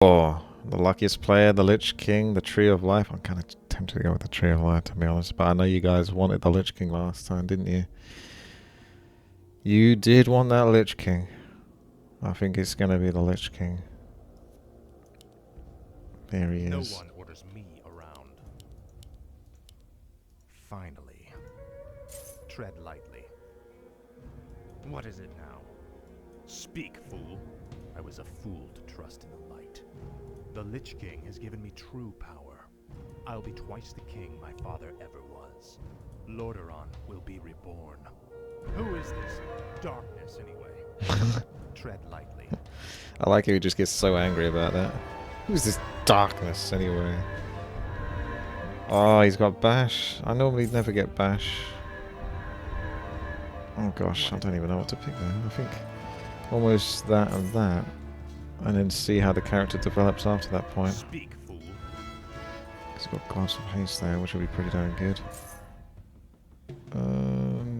Oh, the luckiest player, the Lich King, the Tree of Life. I'm kind of tempted to go with the Tree of Life, to be honest. But I know you guys wanted the Lich King last time, didn't you? You did want that Lich King. I think it's going to be the Lich King. There he is. No one orders me around. Finally. Tread lightly. What is it now? Speak, fool. I was a fool to trust in the light. The Lich King has given me true power. I'll be twice the king my father ever was. Lordaeron will be reborn. Who is this darkness, anyway? Tread lightly. I like how he just gets so angry about that. Who's this darkness, anyway? Oh, he's got Bash. I normally never get Bash. Oh gosh, I don't even know what to pick there. I think almost that and that. And then see how the character develops after that point. Speak, fool. He's got Glass of Haste there, which will be pretty darn good.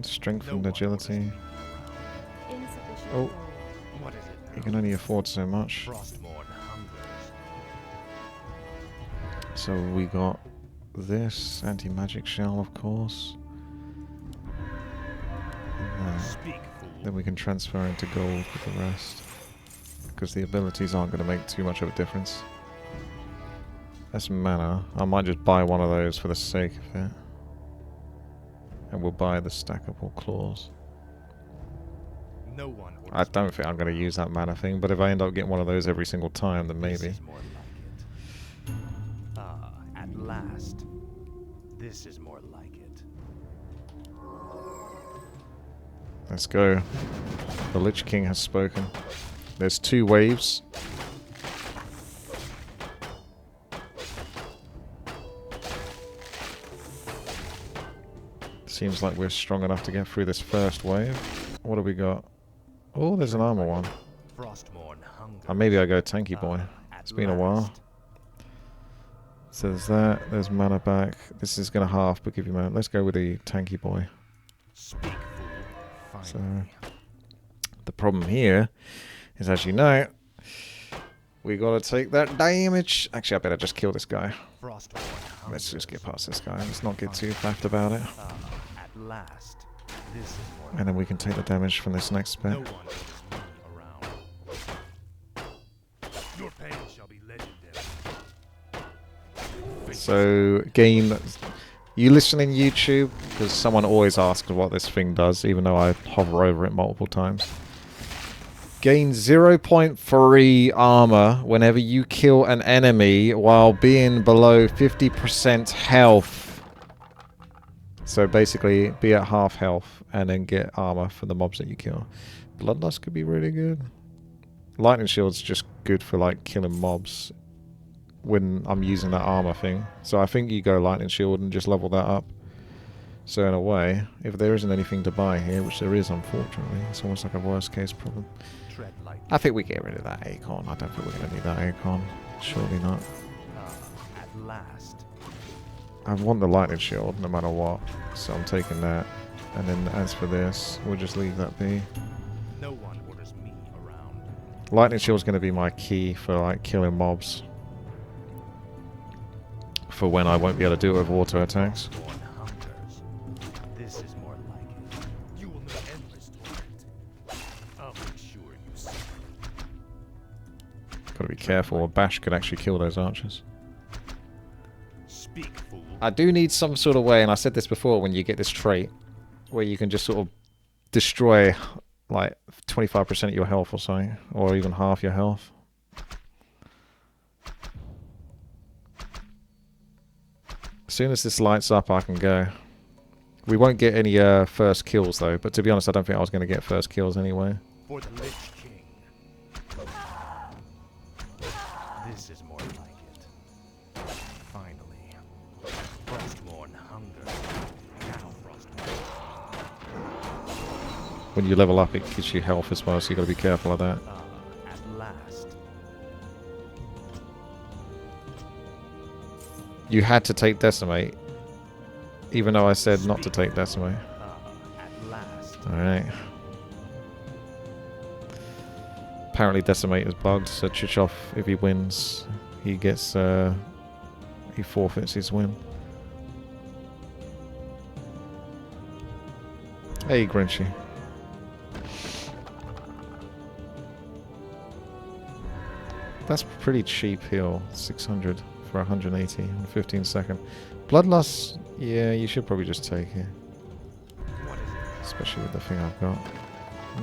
Strength and agility. Oh, What is it now? you can only afford so much. Frostmourne hungers. So we got this anti-magic shell, of course. And Speak, fool. then we can transfer into gold with the rest, because the abilities aren't going to make too much of a difference. That's mana. I might just buy one of those for the sake of it. And we'll buy the stackable claws. No one orders I don't think I'm going to use that mana thing, but if I end up getting one of those every single time, then This maybe. is more like it. Ah, at last. This is more like it. Let's go. The Lich King has spoken. There's 2 waves. Seems like we're strong enough to get through this first wave. What do we got? Oh, there's an armor one. Frostmourne hungers. Maybe I go tanky boy. It's been a while. So there's that. There's mana back. This is going to half, but give you mana. Let's go with the tanky boy. Speak, fool. So Finally. the problem here is, as you know, we got to take that damage. Actually, I better just kill this guy. Frostmourne hungers. Let's just get past this guy. Let's not get too faffed about it. Ah, at last. This is more And then we can take the damage from this next bit. No one orders me around. Your pain shall be legendary. So, gain... You listening YouTube? Because someone always asks what this thing does, even though I hover over it multiple times. Gain 0.3 armor whenever you kill an enemy while being below 50% health. So basically, be at half health and then get armor for the mobs that you kill. Bloodlust could be really good. Lightning Shield's just good for like killing mobs when I'm using that armor thing. So I think you go Lightning Shield and just level that up. So in a way, if there isn't anything to buy here, which there is unfortunately, it's almost like a worst case problem. Tread lightly. I think we get rid of that Acorn. I don't think we're going to need that Acorn. Surely not. Ah, at last. I want the Lightning Shield no matter what. So I'm taking that. And then as for this, we'll just leave that be. No one orders me around. Lightning Shield's going to be my key for like killing mobs. For when I won't be able to do it with auto attacks. Frostmourne hungers. This is more like it. You will know endless torment. I'll make sure you see. Gotta be careful, a bash could actually kill those archers. Speak, fool. I do need some sort of way, and I said this before, when you get this trait, where you can just sort of destroy like 25% of your health or something, or even half your health. As soon as this lights up, I can go. We won't get any first kills though, but to be honest, I don't think I was going to get first kills anyway. For the Lich King. This is more like it. Finally. Frostmourne hunger. Now Frostmourne. When you level up, it gives you health as well, so you got to be careful of that. Ah, at last. You had to take Decimate, even though I said not to take Decimate. Ah, at last. Alright. Apparently Decimator's bugged, so Chichov, if he wins, he gets, he forfeits his win. Hey, Grinchy. That's pretty cheap heal, 600 for 180 in 15 seconds. Bloodlust, yeah, you should probably just take it. Especially with the thing I've got.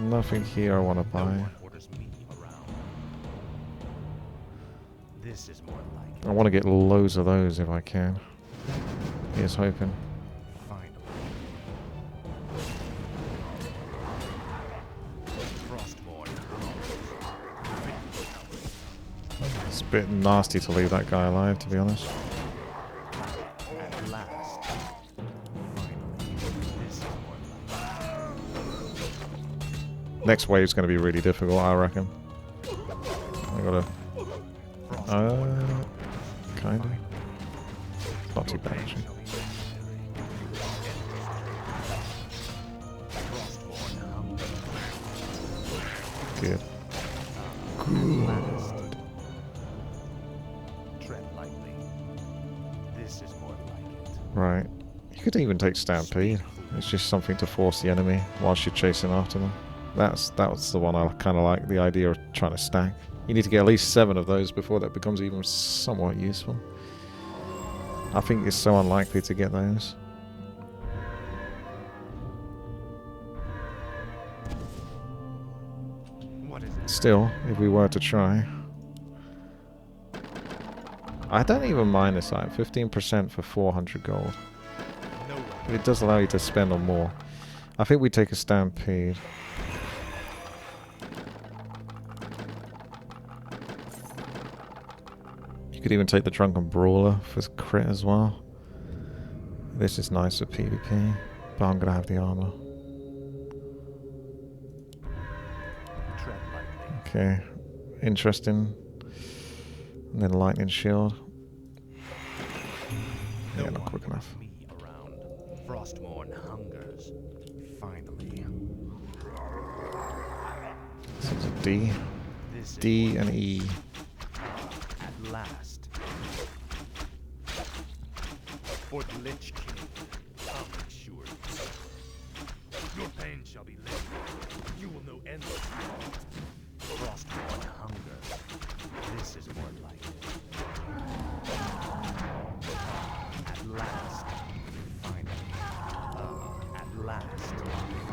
Nothing here I want to buy. This is more like I want to get loads of those if I can. Here's hoping. It's a bit nasty to leave that guy alive, to be honest. Next wave's going to be really difficult, I reckon. I gotta... kinda. Not too bad, actually. Good. Good. Right. You could even take Stampede. It's just something to force the enemy whilst you're chasing after them. That was the one I kind of like, the idea of trying to stack. You need to get at least 7 of those before that becomes even somewhat useful. I think it's so unlikely to get those. Still, if we were to try... I don't even mind this item. 15% for 400 gold. But it does allow you to spend on more. I think we take a Stampede. You could even take the Drunken Brawler for crit as well. This is nice for PvP, but I'm going to have the armor. Okay, interesting. And then Lightning Shield. Yeah, not quick enough. Frostmourne hungers. Finally. This is a D. D and E. At last. For the Lich King, I'll make sure. Your pain shall be lifted. You will know endless. Frostmourne hunger. This is more like it. At last. Finally. At last. Finally.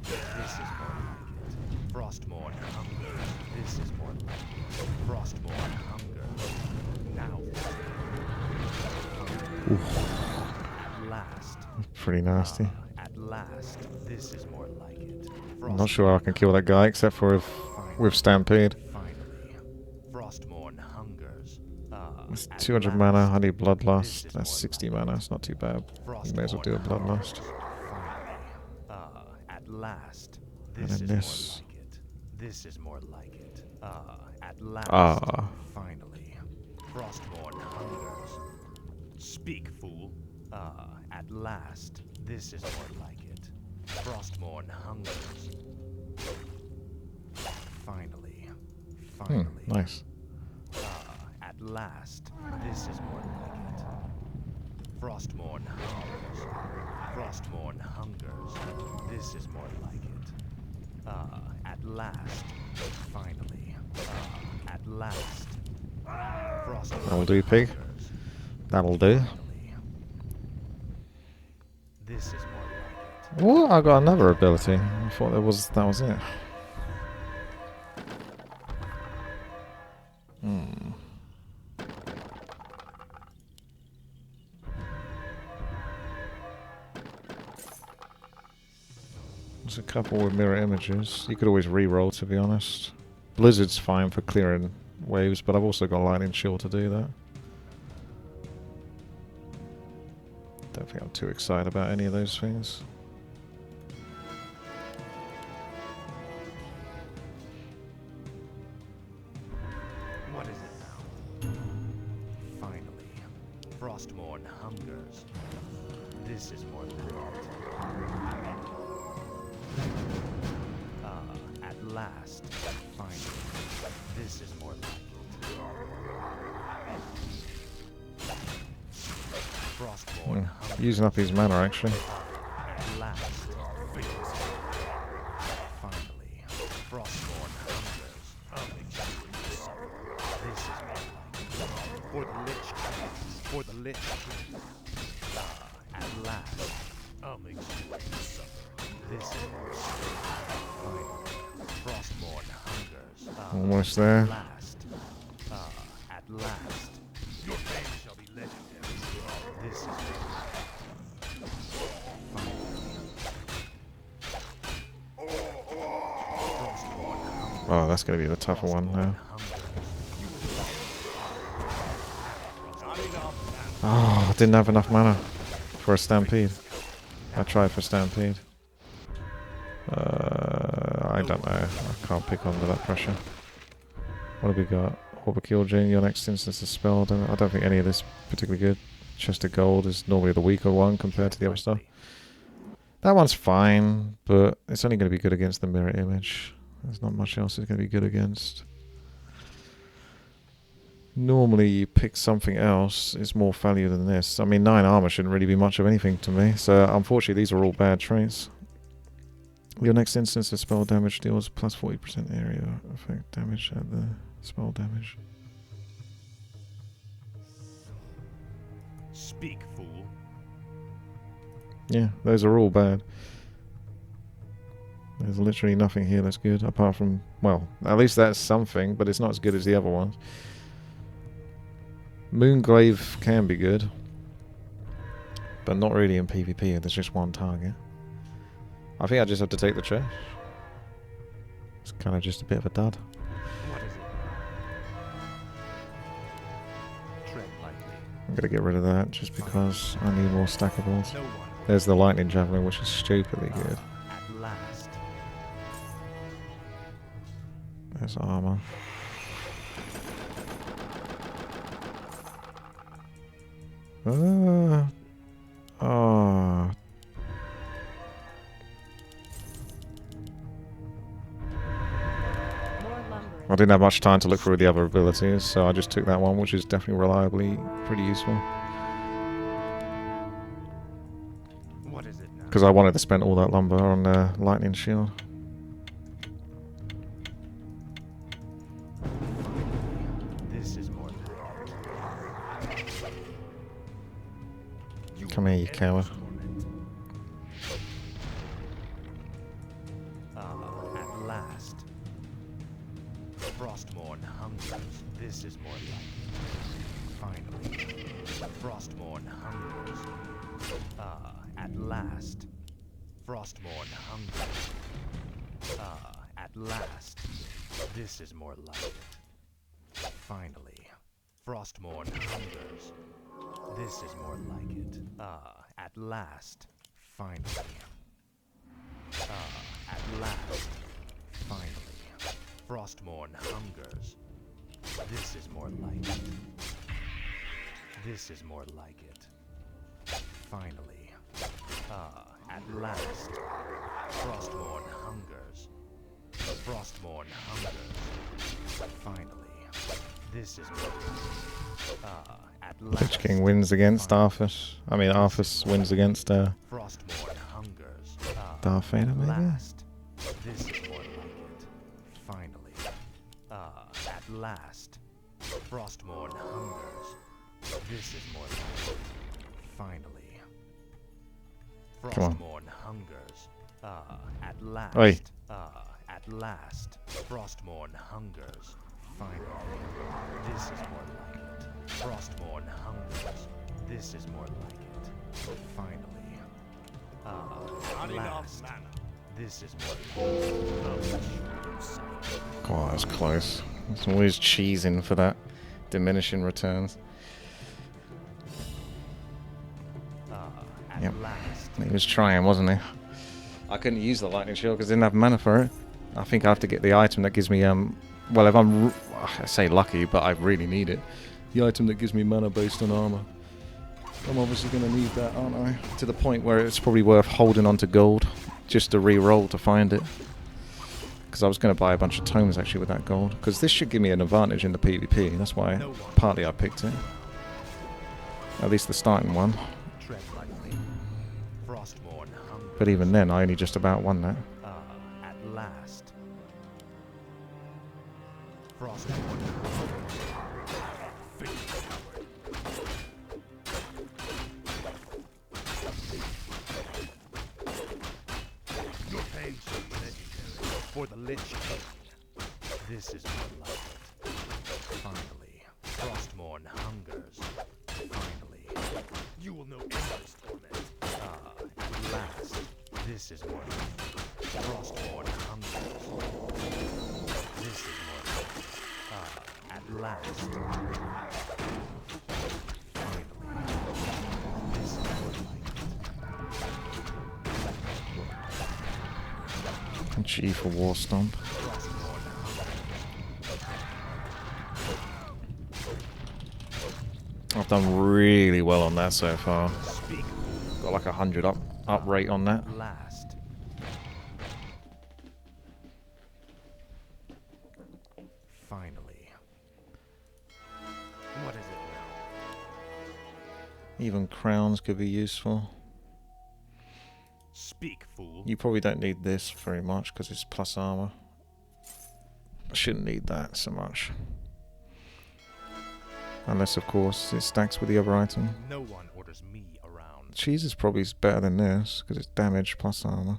This is more like it. Frostmourne hunger. This is more like it. Frostmourne hunger. Now. At last. Pretty nasty. At last. This is more like it. I'm not sure I can kill that guy except for if with Stampede. It's 200 mana, I need Bloodlust. That's 60 mana, it's not too bad. You may as well do a Bloodlust. At last. And then this. This is more like it. At last. Finally. Frostmourne hungers. Speak, fool. At last. This is more like it. Frostmourne hungers. Finally. Finally. Nice. At last. This is more like it. Frostmourne hungers. Frostmourne hungers. This is more like it. At last. Finally. At last. Frostmourne That'll do, pig. That'll do. This is more like it. Oh, I got another ability. I thought that was it. There's a couple with mirror images. You could always re-roll, to be honest. Blizzard's fine for clearing waves, but I've also got Lightning Shield to do that. Don't think I'm too excited about any of those things. What is it now? Finally, Frostmourne hungers. This is more than it. At last. Finally. This is more like it. Frostborn hunger. Using up his mana, actually. At last. Finally. Frostborn hungers. This is more like it. For the Lich King. For the Lich King. At last. I'll make sure you suffer. This is more like it. Finally. Frostborn hungers. Almost there. At last. At last. Your name shall be legendary. This is more like it. Oh, that's going to be the tougher one now. Oh, I didn't have enough mana for a Stampede. I tried for Stampede. I don't know. I can't pick under that pressure. What have we got? Overkill during your next instance of spell. I don't think any of this is particularly good. Chest of Gold is normally the weaker one compared to the other stuff. That one's fine, but it's only going to be good against the mirror image. There's not much else it's going to be good against. Normally you pick something else, it's more value than this. I mean, 9 armor shouldn't really be much of anything to me, so unfortunately these are all bad traits. Your next instance of spell damage deals plus 40% area effect damage at the spell damage. Speak, fool. Yeah, those are all bad. There's literally nothing here that's good, apart from, well, at least that's something, but it's not as good as the other ones. Moonglaive can be good, but not really in PvP. There's just one target. I think I just have to take the chest. It's kind of just a bit of a dud. What is it? Tread lightly. I'm going to get rid of that just because I need more stackables. No one. There's the lightning javelin, which is stupidly good. At last. There's armor. Oh. I didn't have much time to look through the other abilities, so I just took that one, which is definitely reliably pretty useful. What is it now? Because I wanted to spend all that lumber on lightning shield. This is more. Come here, you coward. At last. Frostborn hungers. This is more like it. Finally. Frostborn hungers. At last. Frostborn hungers. At last. This is more like it. Finally. Frostborn hungers. This is more like it. At last. Finally. At last. Finally. Frostborn hungers. This is more like it. This is more like it. Finally. At last. Frostborn hungers. Frostborn hungers. Finally. This is more like it. At last. Lich King wins against Arthas. I mean, Arthas wins against Frostborn hungers. Darth Vader, maybe? Last. This is more like it. Finally. At last. Frostborn hungers. This is more like it. Finally. Come on. Frostborn hungers. At last. Oi. At last. Frostborn hungers. Finally. This is more like it. Frostborn hungers. This is more like it. Finally. At last. This is more like it. Oh, that was close. It's always cheesing for that diminishing returns. At Yep. last. He was trying, wasn't he? I couldn't use the lightning shield because I didn't have mana for it. I think I have to get the item that gives me, well, if I say lucky, but I really need it. The item that gives me mana based on armor. I'm obviously going to need that, aren't I? To the point where it's probably worth holding on to gold just to re-roll to find it. Because I was going to buy a bunch of tomes actually with that gold. Because this should give me an advantage in the PvP. That's why partly I picked it. At least the starting one. Tread lightly. Frostborn hunger. But even then, I only just about won that. At last. Frostborn hunger. Your pain shall be legendary for the Lich King. This is more like it. Finally, Frostborn hungers. Finally, you will know endless torment. At last, this is more like it. Frostborn hungers. This is more like it. At last. Finally, this is more like it. G for War Stomp. I've done really well on that so far. Got like 100 up rate on that. Last. Finally. What is it now? Even crowns could be useful. Speak, fool. You probably don't need this very much because it's plus armor. I shouldn't need that so much. Unless, of course, it stacks with the other item. No one orders me around. Cheese is probably better than this because it's damage plus armor.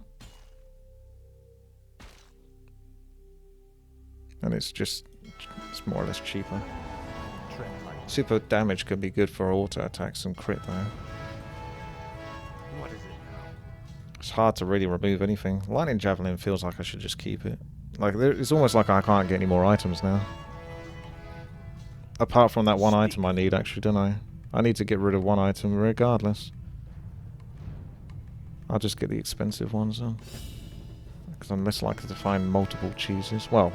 And it's more or less cheaper. Super damage can be good for auto attacks and crit though. What is it now? It's hard to really remove anything. Lightning Javelin feels like I should just keep it. Like it's almost like I can't get any more items now. Apart from that one item I need actually, don't I? I need to get rid of one item regardless. I'll just get the expensive ones then. Because I'm less likely to find multiple cheeses. Well,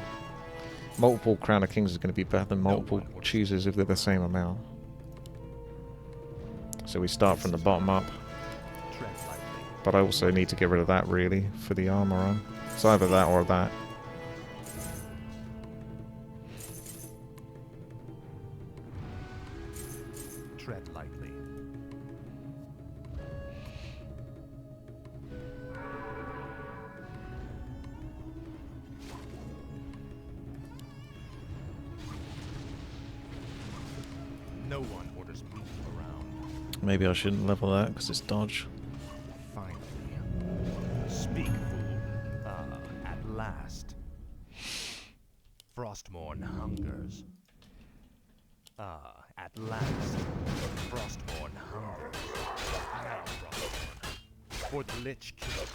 multiple Crown of Kings is going to be better than multiple cheeses if they're the same amount. So we start from the bottom up. But I also need to get rid of that really for the armor on. It's either that or that. Tread lightly. No one orders me around. Maybe I shouldn't level that because it's dodge. Finally. Speak, fool. At last. Frostborn hungers. At last. Frostborn hungers. Now, Frostborn. For the Lich King.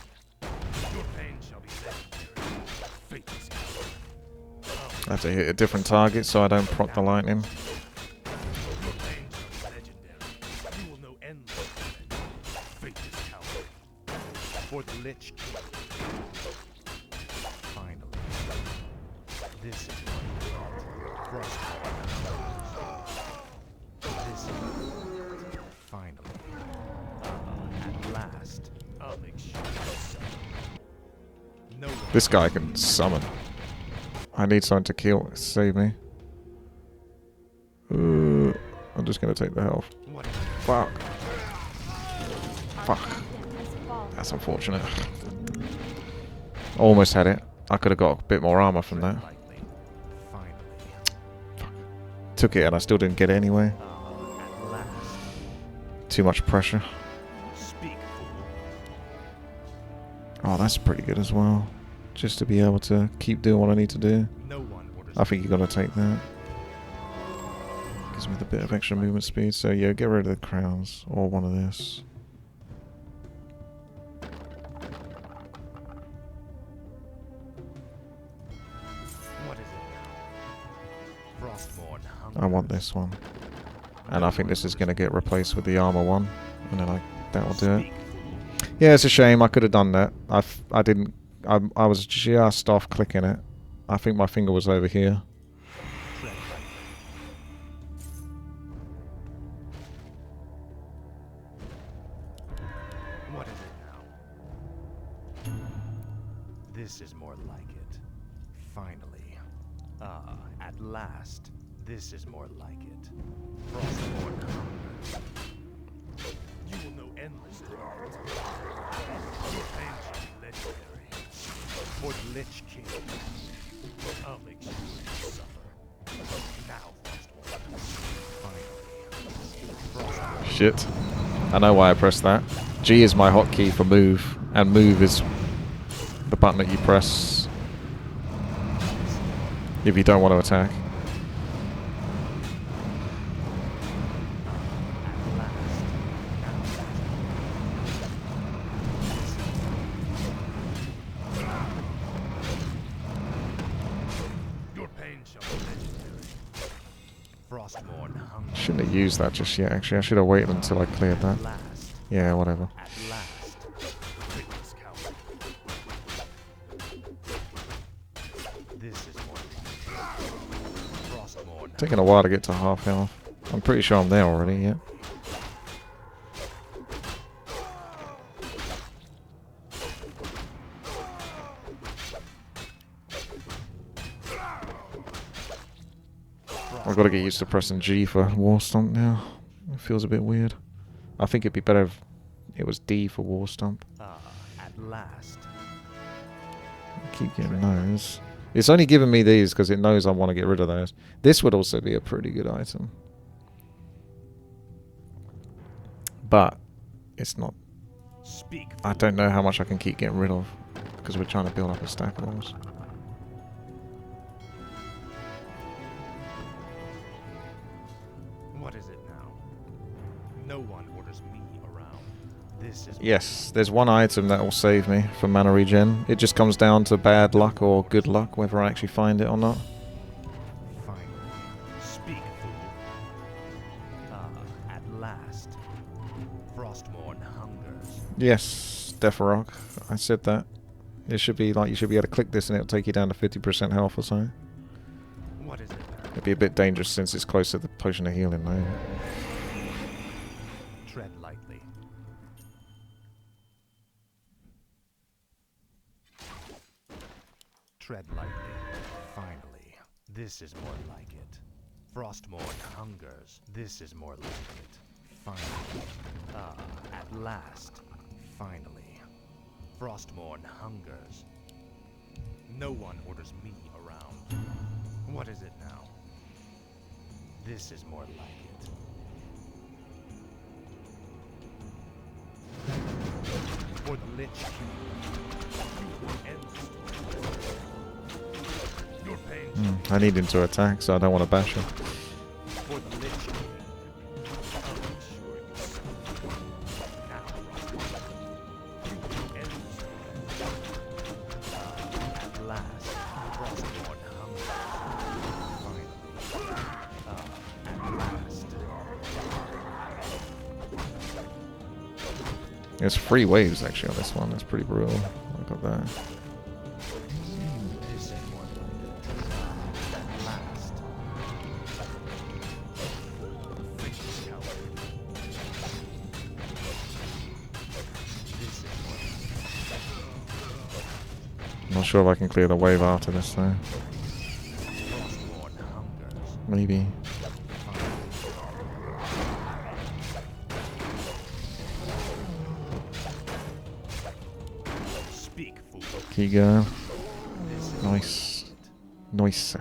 Your pain shall be legendary. Fate is coming. I have to hit a different target so I don't proc the lightning. Your pain shall be legendary. You will know endless torment. Fate is coming. For the Lich King. Finally. This is what Frostborn hungers. Finally. At last. I'll make sure you summon. No one. This guy can summon. I need someone to kill, save me. I'm just gonna take the health. What? Fuck. Fuck. That's unfortunate. Almost had it. I could have got a bit more armor from that. Finally. Fuck. Took it and I still didn't get it anyway. At last. Too much pressure. Speak, fool. Oh, that's pretty good as well. Just to be able to keep doing what I need to do. No one orders. I think you gotta take that. Gives me the bit of extra movement speed. So yeah, get rid of the crowns or one of this. What is it now? Frostborn hunger. I want this one. And I think this is gonna get replaced with the armor one. And then that will do it. Speak, fool. Yeah, it's a shame. I could have done that. I didn't. I was just off clicking it. I think my finger was over here. Tread lightly. What is it now? This is more like it. Finally. Ah, at last. This is more like it. Frostborn hunger. You will know endless torment. Your pain shall be legendary. For the Lich King. I'll make sure you suffer. Now, Frostborn. Finally. Shit. I know why I pressed that. G is my hotkey for move, and move is the button that you press if you don't want to attack. Your pain shall be legendary. Frostborn hunger. Shouldn't have used that just yet, actually. I should have waited until I cleared that. Yeah, whatever. At last. Witness coward. This is more Frostborn. Taking a while to get to half health. I'm pretty sure I'm there already, yeah. I've got to get used to pressing G for War Stomp now. It feels a bit weird. I think it'd be better if it was D for War Stomp. At last. I keep getting those. It's only giving me these because it knows I want to get rid of those. This would also be a pretty good item. But it's not. Speak. I don't know how much I can keep getting rid of because we're trying to build up a stack of those. What is it now? No one orders me around. This is Yes, there's one item that will save me from mana regen. It just comes down to bad luck or good luck, whether I actually find it or not. finally. Speak, fool. At last. Frostborn hungers. Yes, Deferock. I said that. It should be like you should be able to click this and it'll take you down to 50% health or something. What is it now? It'd be a bit dangerous since it's close to the potion of healing though. Tread lightly. Tread lightly. Finally. This is more like it. Frostborn hungers. This is more like it. Finally. At last. Finally. Frostborn hungers. No one orders me around. What is it now? This is more like it. For the Lich King. You will end this. Your pain. I need him to attack, so I don't want to bash him. For the Lich King. I'll make sure you suffer. Now, you will end this. At last, Frostborn hunger. Finally. At last. There's 3 waves actually on this one. That's pretty brutal. Look at that. This is more like it. At last. Witness coward. This is more like I'm not sure if I can clear the wave after this though. Frostborn hungers. Maybe. Speak, fool. Key go. This is Nice. Nice.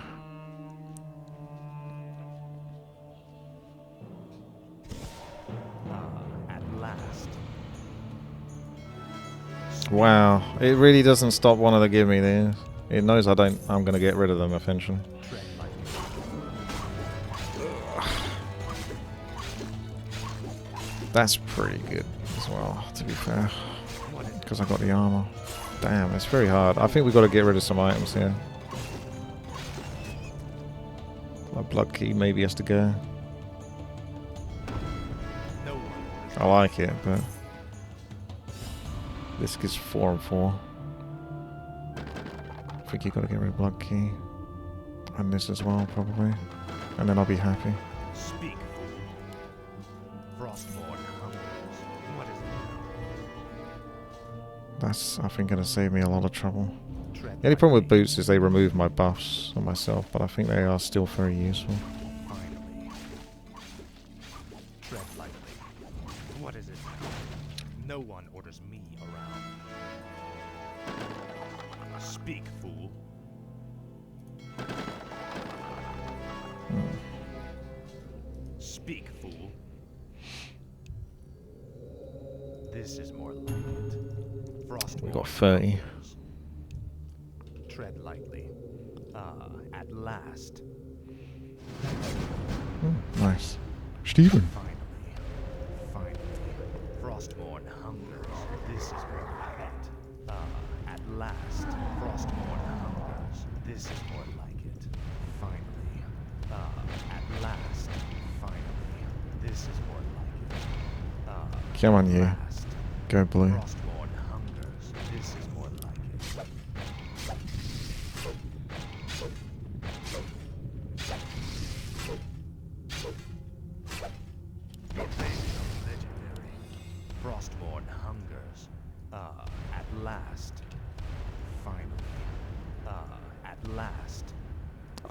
at last. Wow. It really doesn't stop wanting to give me these. It knows I'm gonna get rid of them eventually. Tread lightly. That's pretty good as well, to be fair. What is Because I got the armor. Damn, it's very hard. I think we've got to get rid of some items here. My blood key maybe has to go. no one orders I like it, but this gives 4 and 4. I think you've got to get rid of blood key. And this as well, probably. And then I'll be happy. Speak, fool. Frostborn hungers. What is it That's, I think, going to save me a lot of trouble. now? Tread The only problem with boots is they remove my buffs on myself, but I think they are still very useful. Finally. Tread lightly. What is it now? No one orders me around. Speak, fool. Speak, fool. This is more like it. We got 30. Tread lightly. Ah, at last. Nice. Steven. Finally. Frostmourne hungers. This is more like it. Ah, at last. Frostmourne hungers. This is more like it. Finally. Ah, at last. Finally. This is more like it. Ah, Come on, you. last. Go blue. Frostmourne hungers. This is more like it. Your things are legendary. Frostmourne hungers. Ah, at last. Finally. Ah, at last.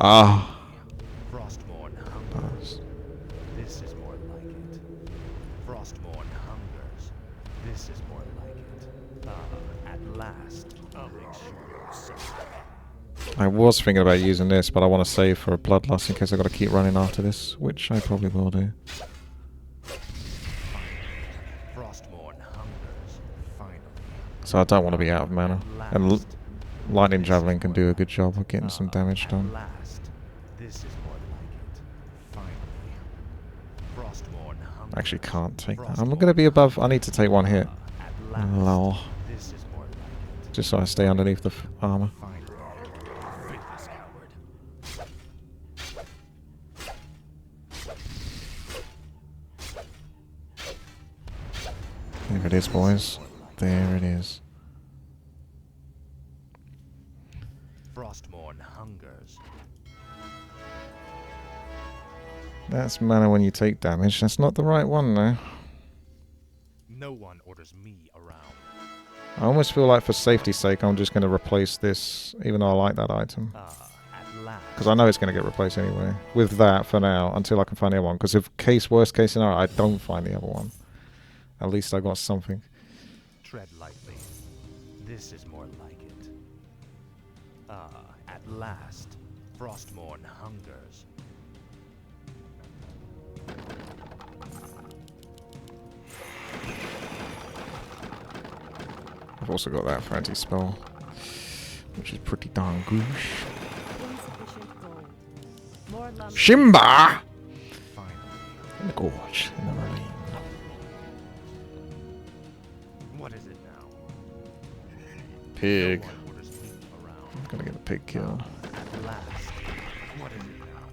Ah. Frostmourne hungers. This is more like it. Frostmourne hungers. This is more like it. Ah, at last. I'll make sure you're suffer. I was thinking about using this, but I want to save for a bloodlust in case I got to keep running after this, which I probably will do. Frostmourne hungers. Finally. So I don't want to be out of mana. And lightning javelin can do a good job of getting some damage done. Last. This is more like it. Finally. Frostmourne hungers. Actually can't take that. I'm going to be above. I need to take one hit. Lol. This is more like it. Just so I stay underneath the armor. Finally. Faithless coward. There it is, boys. There it is. Frostmourne hungers. That's mana when you take damage. That's not the right one, though. No one orders me around. I almost feel like for safety's sake, I'm just going to replace this, even though I like that item. At last. Because I know it's going to get replaced anyway. With that for now, until I can find the other one. Because if worst case scenario, I don't find the other one. At least I got something. Tread lightly. This is more like it. At last. Frostmourne hungers. I've also got that for anti-spell, which is pretty darn good. Shimba! Finally. In the gorge, in the ravine. What is it now? Pig. No one orders me around. I'm gonna get the pig killed. At last. What is it now?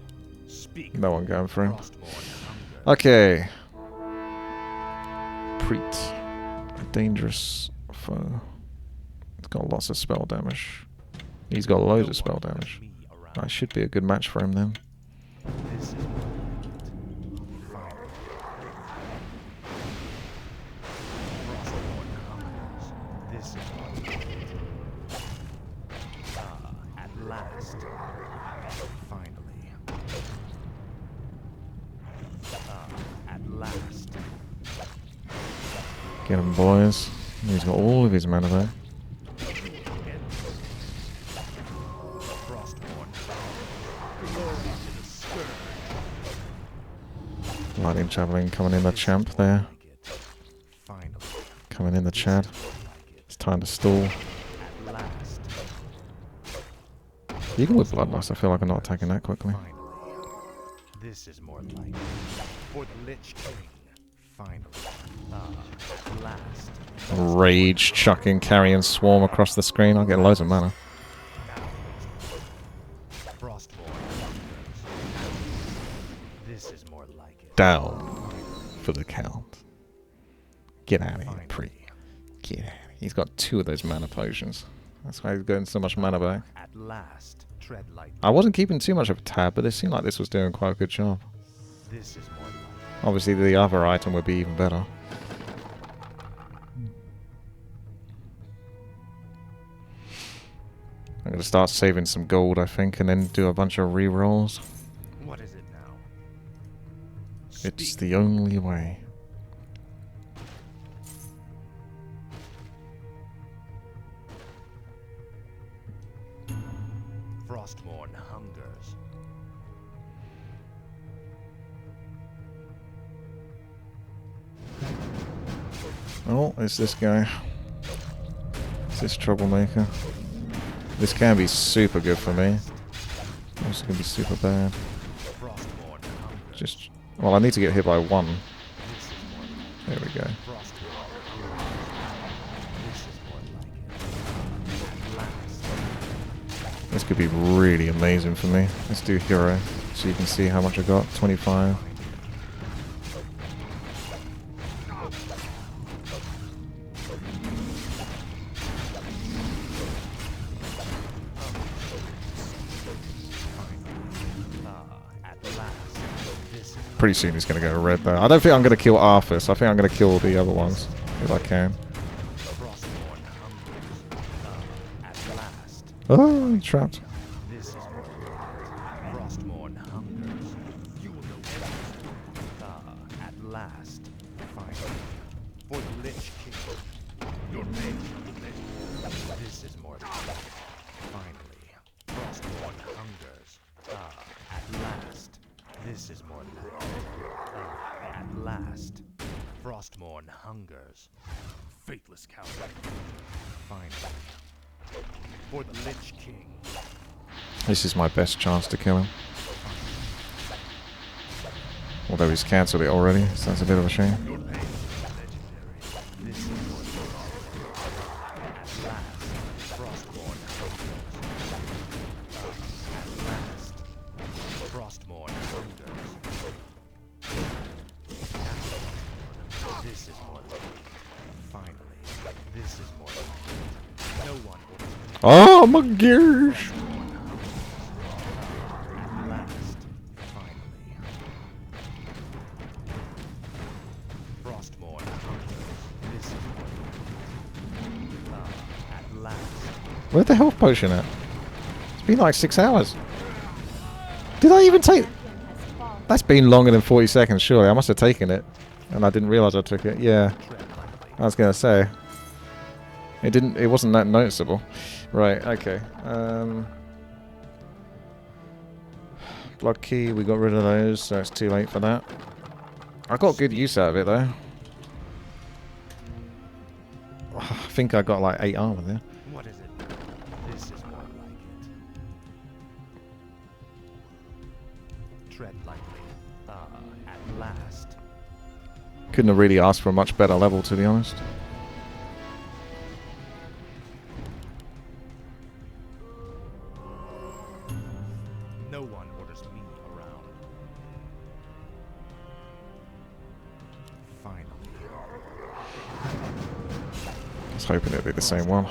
Speak. No one going for him. Frostmourne hungers. Okay. Preet. A dangerous foe. It's got lots of spell damage. He's got loads of spell damage. I should be a good match for him then. This is more like it. Finally. Frostmourne hungers. This is more like it. At last. Finally. At last. Get him, boys. He's got all of his mana there. Frostmourne. Glory to the scourge. Lightning javelin coming in the champ there. Finally. Coming in the Chad. It's time to stall. At last. Even with bloodlust, I feel like I'm not attacking that quickly. Finally. This is more like it. For the Lich King. Finally. At last. Rage chucking carrion swarm across the screen. I'll get loads of mana. Frostmourne. This is more like it. Down for the count. Get out of here, Pre. Get out of here. He's got 2 of those mana potions. That's why he's getting so much mana back. At last. Tread lightly. I wasn't keeping too much of a tab, but it seemed like this was doing quite a good job. This is more like it. Obviously, the other item would be even better. gonna start saving some gold, I think, and then do a bunch of re-rolls. What is it now? It's Speak. the only way. Frostmourne hungers. Oh, it's this guy. It's this troublemaker. This can be super good for me. Also gonna be super bad. Frostmourne hungers. Just, well, I need to get hit by one. This is more like There we go. Frostmourne hungers. This is more like it. At last. This could be really amazing for me. Let's do hero, so you can see how much I got. 25. At last. This is Pretty soon he's going to go red, though. I don't think I'm going to kill Arthas. I think I'm going to kill the other ones, if I can. Frostmourne hungers. At last. Oh, I'm trapped. This is more like Frostmourne hungers. You will know everything. At last. Finally. For the Lich King. Your name of the Lich. This is more like finally. Frostmourne hungers. At last. This is more like at last. Frostmourne hungers. Faithless coward. Finally. For the Lich King. This is my best chance to kill him. Although he's cancelled it already, so that's a bit of a shame. Your name is legendary. This is your at last. Frostmourne hungers. At last. Frostmourne hungers. This is more like finally. This is more like no one will. Oh my gosh! At last, finally. Frostmourne hungers. This is what at last. Where's the health potion at? It's been like 6 hours. Did I even take... That's been longer than 40 seconds, surely. I must have taken it. And I didn't realise I took it. Yeah. I was going to say. It wasn't that noticeable. Right, okay. Blood key, we got rid of those, so it's too late for that. I got good use out of it, though. I think I got like 8 armor there. What is it? This is more like it. Tread lightly. At last. Couldn't have really asked for a much better level, to be honest. No one orders me around. Finally. I was hoping it'd be the same one.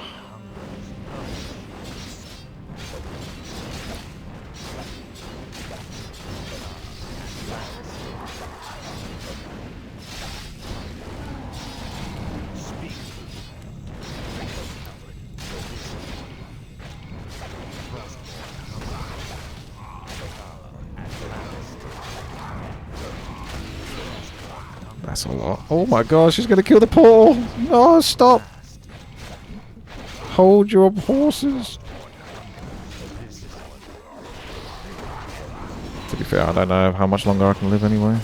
That's a lot. Oh my gosh, she's gonna kill the portal! No, stop! Hold your horses! To be fair, I don't know how much longer I can live anyway.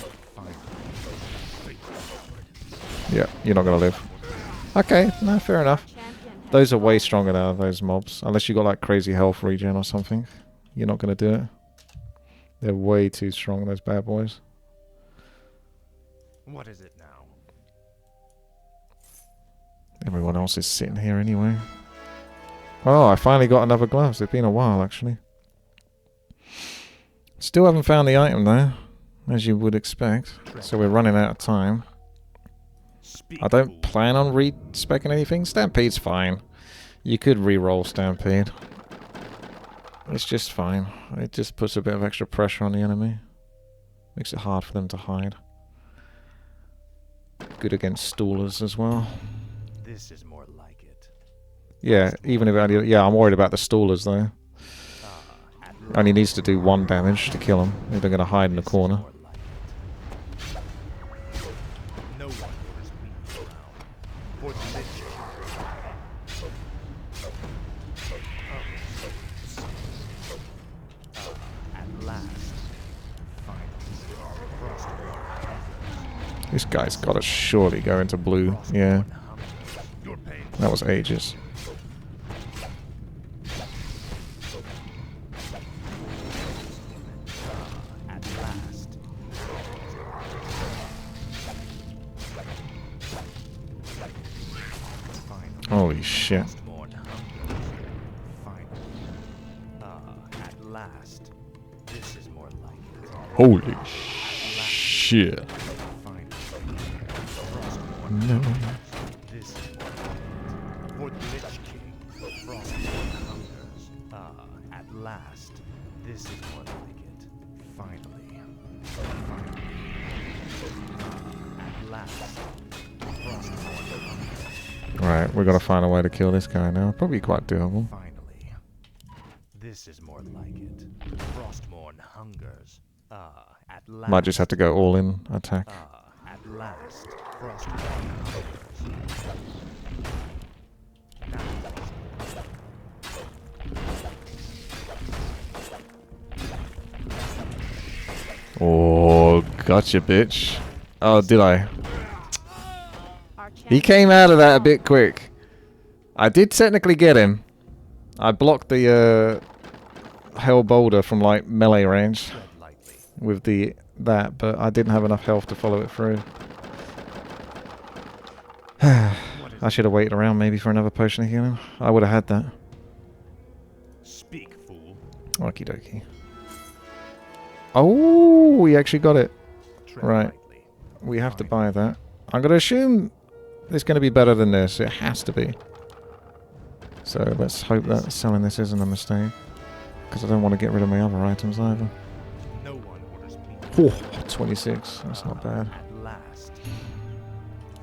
Yeah, you're not gonna live. Okay, no, fair enough. Those are way stronger now, those mobs. Unless you got like crazy health regen or something. You're not gonna do it. They're way too strong, those bad boys. What is it now? Everyone else is sitting here anyway. Oh, I finally got another gloves. It's been a while, actually. Still haven't found the item, though, as you would expect. So we're running out of time. I don't plan on re-speccing anything. Stampede's fine. You could re-roll Stampede. It's just fine. It just puts a bit of extra pressure on the enemy. Makes it hard for them to hide. Good against stallers as well. This is more like it. Yeah, even if yeah, I'm worried about the stallers though. At Only last, needs to do 1 damage to kill him. They're going to hide in the this is corner. more like it. No one orders me around. For the Lich King. At last, finally, Frostborn hungers. This guy's got to surely go into blue. Yeah, Frostborn hungers. Your pain. that was ages. At last. Finally, Holy shit. Frostborn hungers. Finally. At last. This is more like it. Holy shit. Finally. Frostborn No. This is more like it. For the Lich King, Frostborn hungers. At last. This is more like it. Finally. At last. Frostborn hungers. Right, we're going to find a way to kill this guy now. Probably quite doable. Finally. This is more like it. Frostborn hungers. At last. Might just have to go all in attack. At last. Frostborn hungers. Now. Oh, gotcha, bitch. Oh, did I? Our He came out of that a bit quick. I did technically get him. I blocked the Hell Boulder from like melee range Tread lightly. with that, but I didn't have enough health to follow it through. I should have waited around maybe for another potion of healing. I would have had that. Speak, fool. Okie dokie. Oh, we actually got it. Tread Right. lightly. We have to buy that. I'm going to assume it's going to be better than this. It has to be. So let's hope that selling this isn't a mistake. Because I don't want to get rid of my other items either. No one orders me. Oh, 26. That's not bad. At last.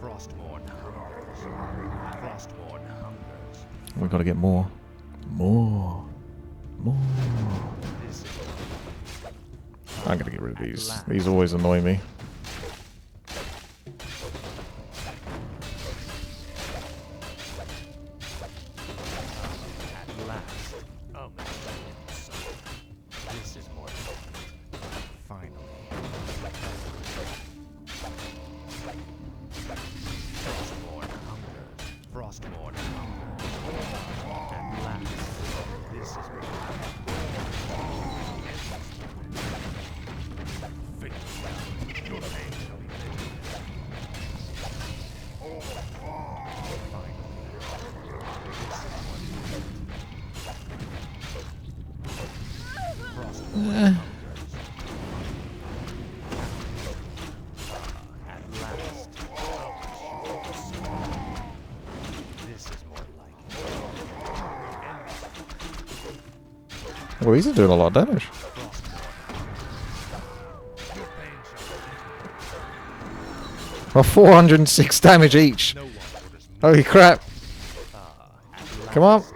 Frostborn hungers. Frostborn hungers. We've got to get more. More. This is I'm going to get rid of these. These always annoy me. at last. Oh my goodness. This is more fun. Finally. Frostborn hungers. Frostborn hungers. At last. This is more fun. Fate. Your pain shall be felt. Finally. At last. This is more like it. Well, these are doing a lot of damage. Your pain shall Well, 406 damage each. no one orders me. Holy crap. At Come on. last.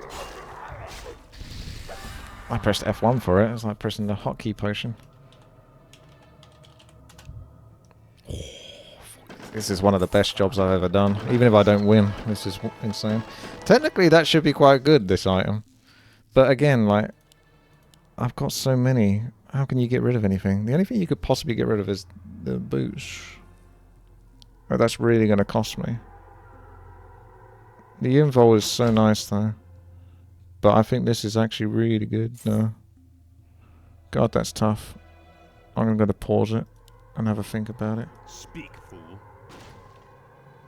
I pressed F1 for it. It's like pressing the hotkey potion. This is one of the best jobs I've ever done. Even if I don't win, this is insane. Technically, that should be quite good, this item. But again, like, I've got so many. How can you get rid of anything? The only thing you could possibly get rid of is the boots. Oh, that's really going to cost me. The invol is so nice, though. But I think this is actually really good. No. God, that's tough. I'm going to pause it and have a think about it. Speak, fool.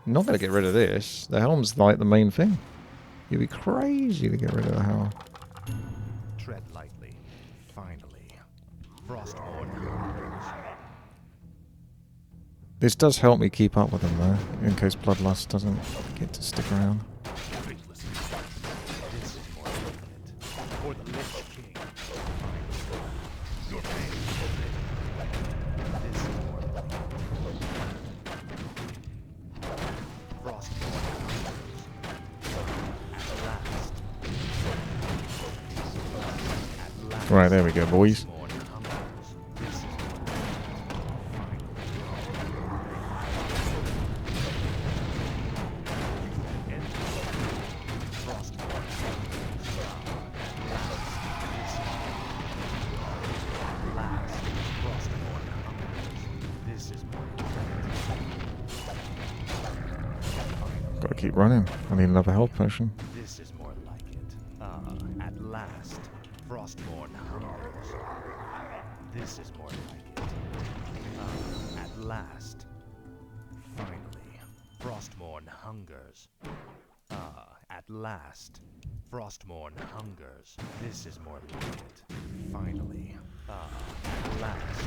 I'm not going to get rid of this. The helm's like the main thing. You'd be crazy to get rid of the helm. Tread lightly. Finally. Frostborn hungers. This does help me keep up with them, though, in case Bloodlust doesn't get to stick around. Faithless. This is more like it. For the Lich King. Finally. Your pain. This is more like it. Frostborn hungers. At last. Right, there we go, boys. More numbers. This is Gotta keep running. I need another health potion. This is more like it. At last, Frostborn hungers. This is more like it. At last. Finally, Frostborn hungers. At last, Frostborn hungers. This is more like it. Finally, at last.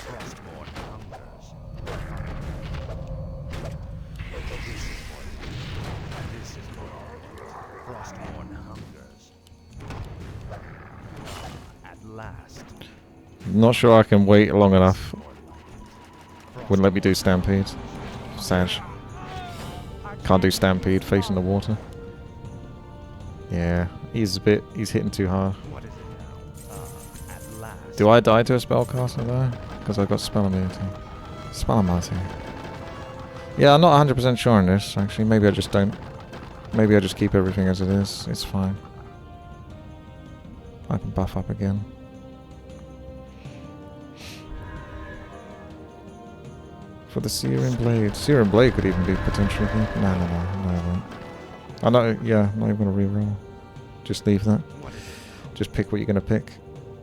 Frostborn hungers. This is more. Frostborn hungers. At last. Not sure I can wait long enough. Wouldn't let me do Stampede. Sag. Can't do Stampede facing the water. Yeah, he's hitting too hard. What is it now? At last. Do I die to a spellcaster though? Because I've got Spellability. Spellability. Yeah, I'm not 100% sure on this, actually. Maybe I just don't. Maybe I just keep everything as it is. It's fine. I can buff up again. For the Searing Blade. Searing Blade could even be potentially good. No, I won't. I know, yeah, I'm not even going to reroll. Just leave that. Just pick what you're going to pick.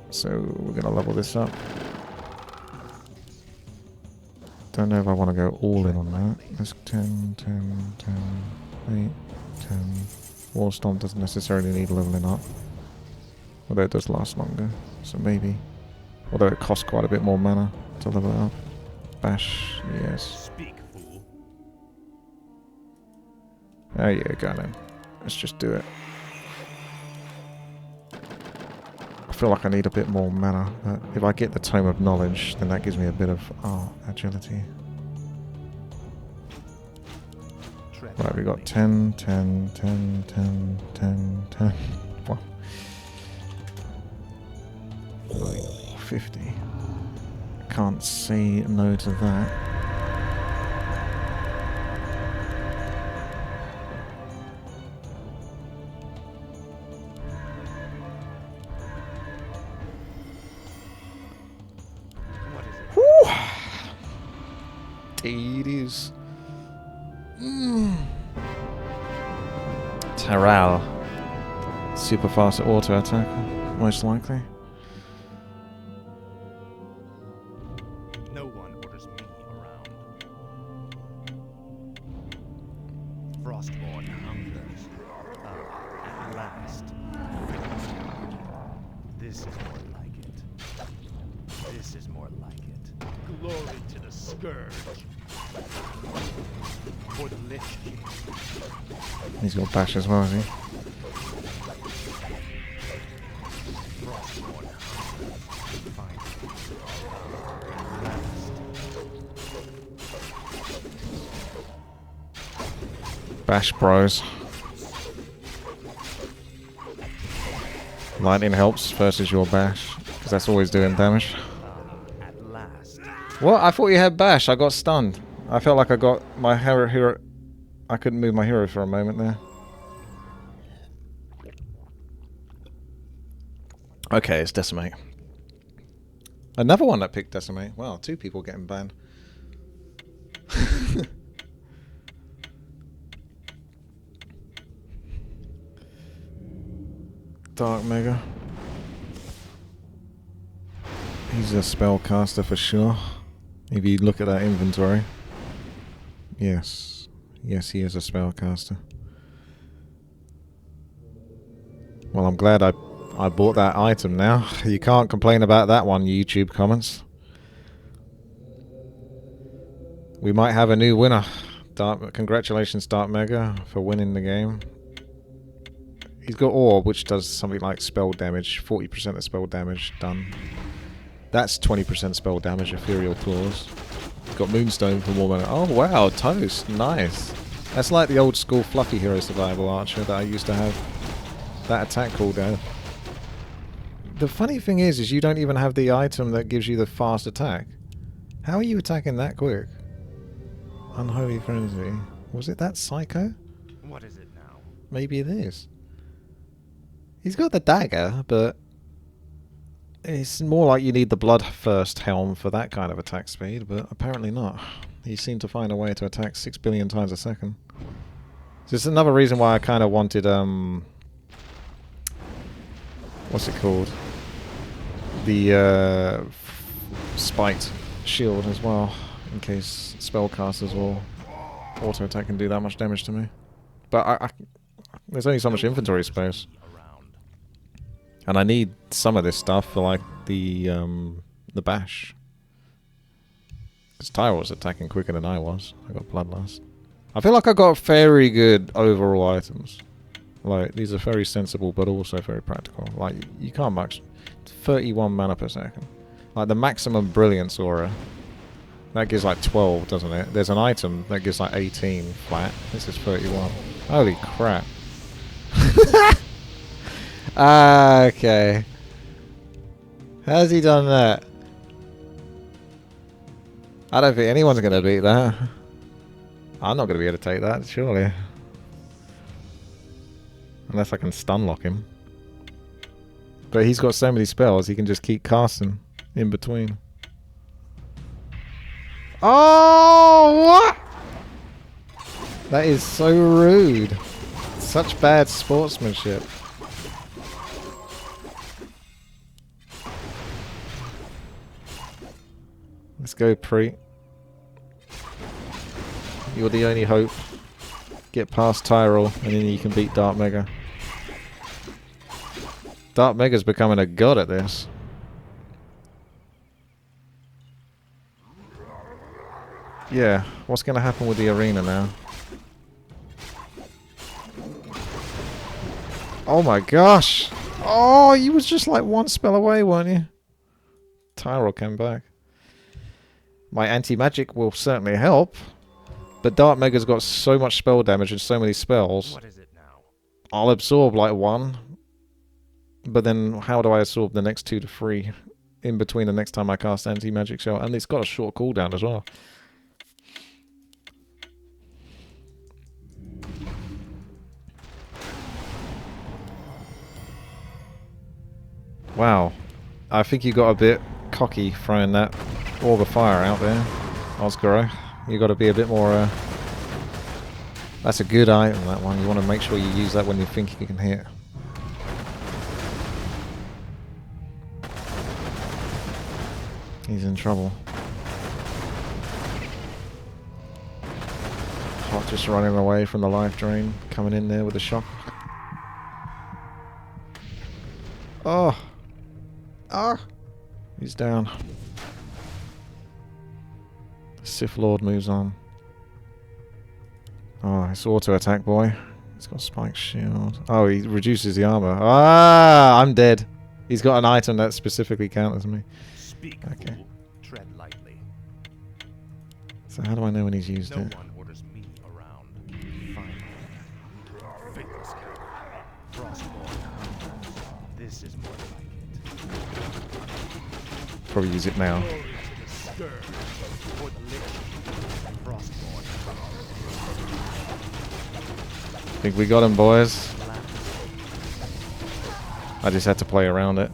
So, we're going to level this up. Don't know if I want to go all in on that. There's 10, 10, 10, 8, 10. Warstorm doesn't necessarily need leveling up. Although it does last longer. So maybe. Although it costs quite a bit more mana to level it up. Bash, yes. Speak, fool. Oh yeah, go then. Let's just do it. I feel like I need a bit more mana, but if I get the Tome of Knowledge, then that gives me a bit of agility. Right, we got 10, 10, 10, 10, 10, 10. What? Oh, 50. Can't say no to that. What is it? Whew. It is. Taral. Super fast auto attack, most likely. No one orders me around. Frostborn hungers. At last. This is more like it. This is more like it. Glory to the Scourge. For the Lich King. He's got bash as well, has he? Frostborn hungers. Finally. At last. Bash bros. Lightning helps versus your bash, because that's always doing damage. At last. What? I thought you had bash. I got stunned. I felt like I got my hero. I couldn't move my hero for a moment there. Okay, it's Decimate. Another one that picked Decimate. Wow, 2 people getting banned. Dark Mega. He's a spellcaster for sure. If you look at that inventory. Yes. Yes, he is a spellcaster. Well, I'm glad I bought that item now. You can't complain about that one, YouTube comments. We might have a new winner. Congratulations, Dark Mega, for winning the game. He's got Orb, which does something like spell damage. 40% of spell damage done. That's 20% spell damage, Ethereal Claws. He's got Moonstone for more mana. Oh, wow, Toast. Nice. That's like the old school fluffy hero survival archer that I used to have. That attack cooldown. The funny thing is you don't even have the item that gives you the fast attack. How are you attacking that quick? Unholy Frenzy. Was it that psycho? What is it now? Maybe it is. He's got the dagger, but it's more like you need the Bloodthirst helm for that kind of attack speed, but apparently not. He seemed to find a way to attack 6 billion times a second. So it's another reason why I kind of wanted, what's it called? The, Spite shield as well, in case spellcasters or auto-attack can do that much damage to me. But there's only so much inventory space. And I need some of this stuff for, like, the bash. Because Tyra was attacking quicker than I was. I got Bloodlust. I feel like I got very good overall items. Like, these are very sensible, but also very practical. Like, you can't much. 31 mana per second. Like, the maximum Brilliance Aura. That gives, like, 12, doesn't it? There's an item that gives, like, 18 flat. This is 31. Holy crap. Okay. How's he done that? I don't think anyone's going to beat that. I'm not going to be able to take that, surely. Unless I can stun lock him. But he's got so many spells, he can just keep casting in between. Oh, what? That is so rude. Such bad sportsmanship. Let's go, Pre. You're the only hope. Get past Tyrell, and then you can beat Dark Mega. Dark Mega's becoming a god at this. Yeah, what's going to happen with the arena now? Oh my gosh! Oh, you was just like one spell away, weren't you? Tyrell came back. My anti-magic will certainly help. But Dark Mega's got so much spell damage and so many spells. What is it now? I'll absorb like one. But then how do I absorb the next 2 to 3 in between the next time I cast anti-magic shell? And it's got a short cooldown as well. Wow. I think you got a bit cocky throwing that Orb of Fire out there, Osgaro. You got to be a bit more... That's a good item, that one. You want to make sure you use that when you think you can hit. He's in trouble. Hot just running away from the life drain, coming in there with a shock. Oh! Ah! He's down. Sith Lord moves on. Oh, it's auto attack, boy. He's got Spike Shield. Oh, he reduces the armor. Ah! I'm dead. He's got an item that specifically counters me. Speak, okay. fool. Tread lightly. So how do I know when he's used No it? one orders me around. Finally. Faithless Coward. Frostborn. This is more like it. Probably use it now. Think we got him, boys. I just had to play around it.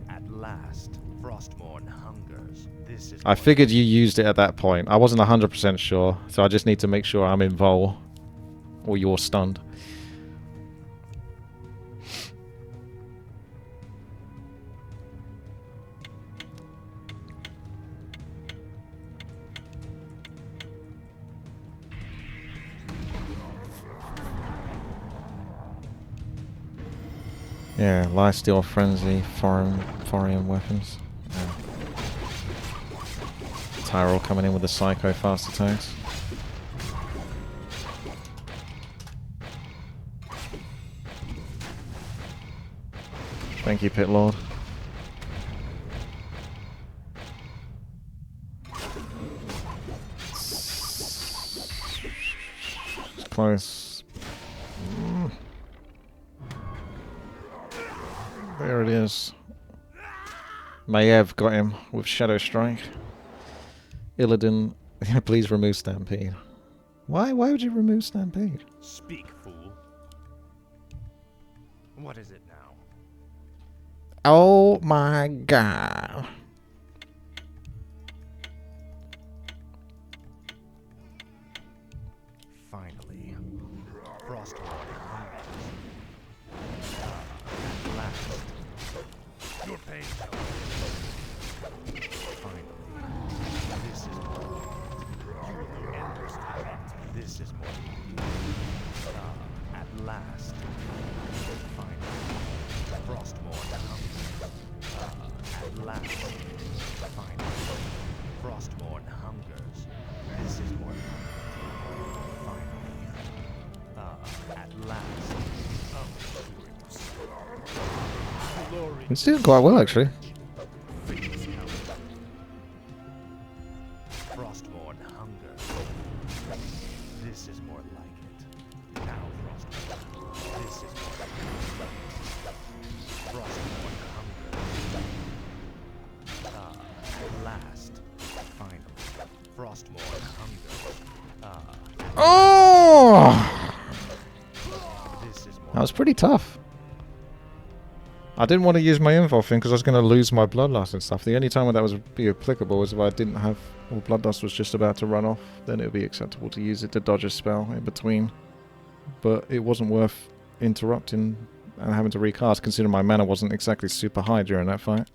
At last, Frostborn hungers. This is I figured you used it at that point. I wasn't 100% sure, so I just need to make sure I'm in Vol. Or you're stunned. Yeah, Lifesteal Frenzy, foreign weapons. Yeah. Tyrell coming in with the Psycho fast attacks. Thank you, Pit Lord. close. There it is. Maiev got him with Shadow Strike. Illidan, please remove Stampede. Why would you remove Stampede? Speak, fool. What is it now? Oh my god. Finally. Frostborn hungers. At last. Your pain shall finally. This is more. Endless torment. This is more. At last. Finally. Frostborn hungers. At last. Finally. Frostborn hungers. This is more. Finally. At last. Glory. It's doing quite well, actually. Frostborn hunger. This is more like it. Now, Frostborn. This is more like it. Frostborn hunger. At last. Finally. Frostborn hunger. Oh! This is more. That was pretty tough. I didn't want to use my info thing because I was going to lose my bloodlust and stuff. The only time when that would be applicable was if I didn't have, or bloodlust was just about to run off, then it would be acceptable to use it to dodge a spell in between. But it wasn't worth interrupting and having to recast, considering my mana wasn't exactly super high during that fight.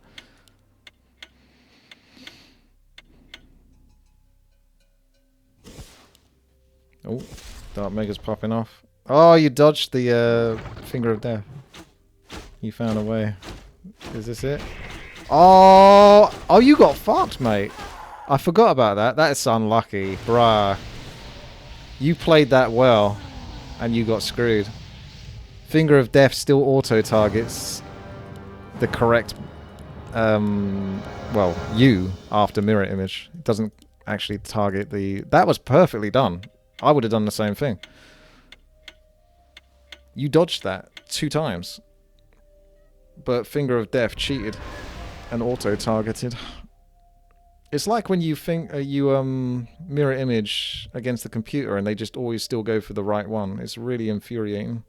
Oh, Dark Mega's popping off. Oh, you dodged the Finger of Death. You found a way. Is this it? Oh, you got fucked, mate. I forgot about that. That is unlucky, bruh. You played that well, and you got screwed. Finger of Death still auto targets the correct, well, you after mirror image. It doesn't actually target the. That was perfectly done. I would have done the same thing. You dodged that 2 times. But Finger of Death cheated and auto-targeted. It's like when you think you mirror image against the computer and they just always still go for the right one. It's really infuriating.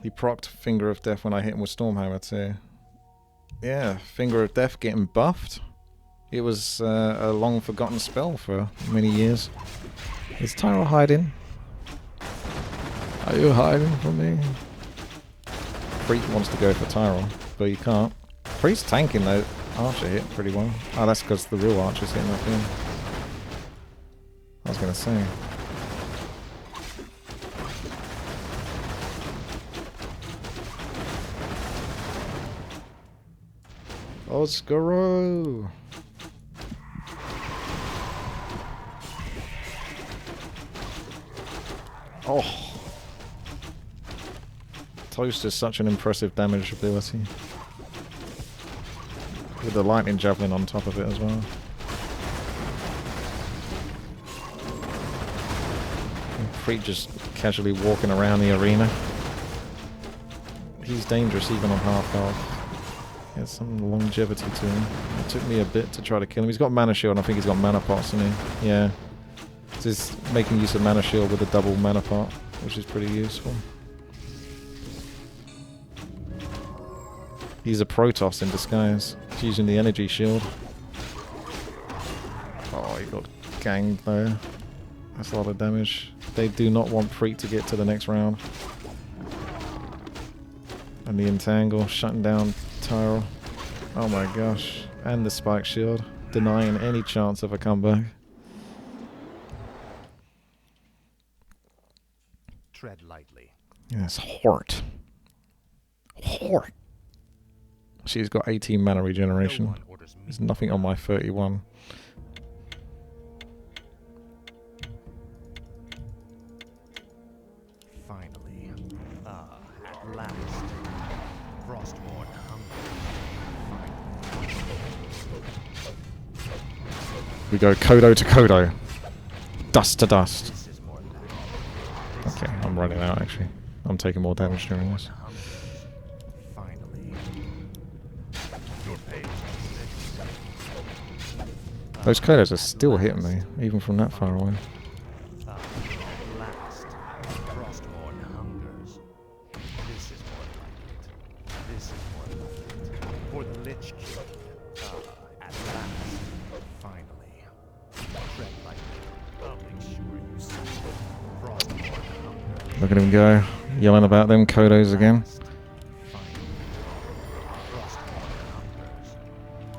He procced Finger of Death when I hit him with Stormhammer too. Yeah, Finger of Death getting buffed. It was a long forgotten spell for many years. Is Tyro hiding? Are you hiding from me? Freak wants to go for Tyrell, but you can't. Priest tanking though. Archer hit pretty well. Oh, that's because the real Archer's hitting that thing. I was going to say. Oscaro! Oh! Toast is such an impressive damage ability. With the lightning javelin on top of it as well. Freak just casually walking around the arena. He's dangerous even on half health. He has some longevity to him. It took me a bit to try to kill him. He's got mana shield and I think he's got mana pots in him. Yeah. Just making use of mana shield with a double mana pot, which is pretty useful. He's a Protoss in disguise. He's using the energy shield. Oh, he got ganged though. That's a lot of damage. They do not want Preet to get to the next round. And the Entangle shutting down Tyrell. Oh my gosh. And the Spike Shield. Denying any chance of a comeback. Tread lightly. Yes, Hort. Hort. She's got 18 mana regeneration. There's nothing on my 31. Finally. At last. Frostborn hunger. We go Kodo to Kodo. Dust to dust. This is more like Okay, I'm running out actually. I'm taking more damage during this. finally. Your pain. Those coders are still hitting me, even from that far away. At last, Frostmourne hungers. This is more like it. This is more like it. For the Lich King. At last, finally. Tread lightly. I'll make sure you see. Frostmourne hungers. Look at him go, yelling about them codos again. Finally. Frostmourne hungers.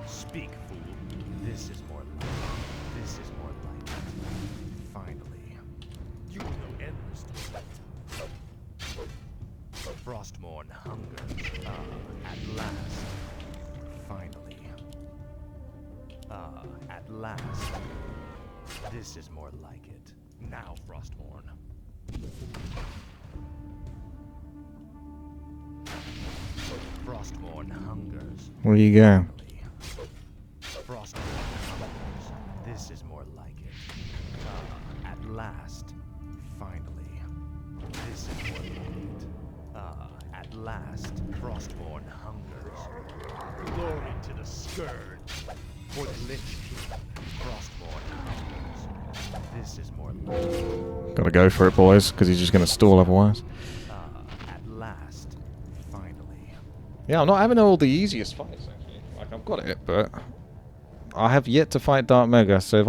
Speak, fool. This is more like it. This is more like it. Finally. You will know endless Frostmourne hungers. At last. Finally. At last. This is more like it. Now, Frostmourne. Frostmourne hungers. Where you go? Frostmourne hungers. This is more like it. At last. Finally. This is more like it. At last. Frostmourne hungers. Glory to the Scourge. For the Lich King. Frostmourne hungers. This is more like it. Gotta go for it, boys, because he's just gonna stall otherwise. At last. Finally. Yeah, I'm not having all the easiest fights actually. Like I've got it, but I have yet to fight Dark Mega. So if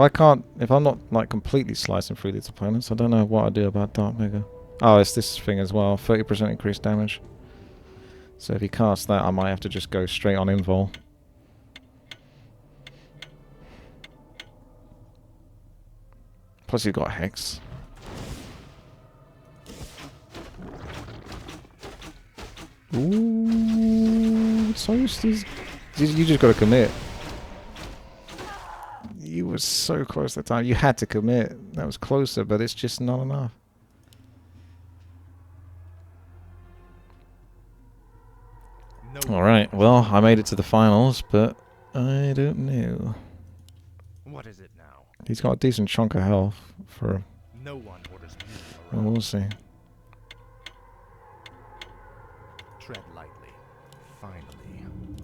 I'm not like completely slicing through these opponents, I don't know what I do about Dark Mega. Oh, it's this thing as well, 30% increased damage. So if he casts that, I might have to just go straight on invul. Plus he's got Hex. Ooh, so you just gotta commit. You were so close that time. You had to commit. That was closer, but it's just not enough. Alright, well, I made it to the finals, but I don't know. What is it now? He's got a decent chunk of health for... No one orders me Well, around. we'll see. Tread lightly. Finally.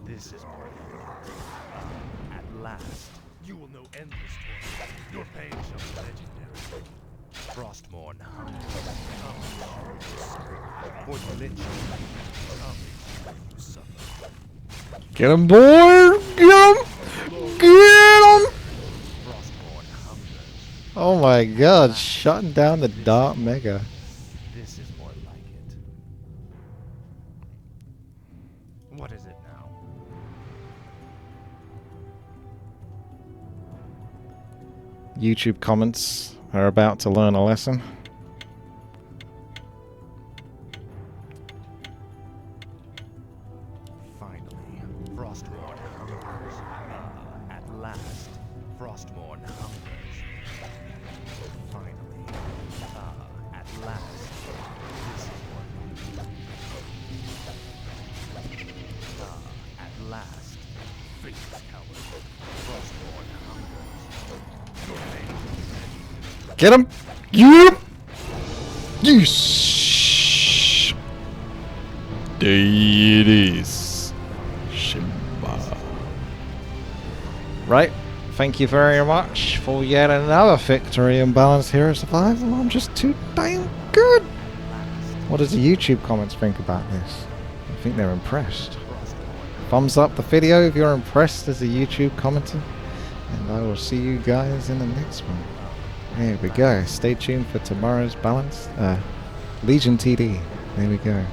This is more like it. At last. You will know endless torment. Your pain shall be legendary. Frostmourne hungers. For the Lich King. You suffer. Get him, boy! Get him! Get him! Frostmourne hungers. Oh my god, shutting down the Dark Mega. This is more like it. What is it now? YouTube comments are about to learn a lesson. Finally, Frostmourne hungers. At last, Frostmourne hungers. Finally, at last, this is more like it. At last, faceless coward. Frostmourne hungers. Your pain. Get him! Get him! Yes! There it is. Shimba. Right. Thank you very much for yet another victory in Balanced Hero Survival. I'm just too damn good. What does the YouTube comments think about this? I think they're impressed. Thumbs up the video if you're impressed as a YouTube commenter. And I will see you guys in the next one. There we go. Stay tuned for tomorrow's Balanced Legion TD. There we go.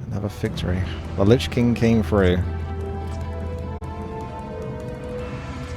Another victory. The Lich King came through.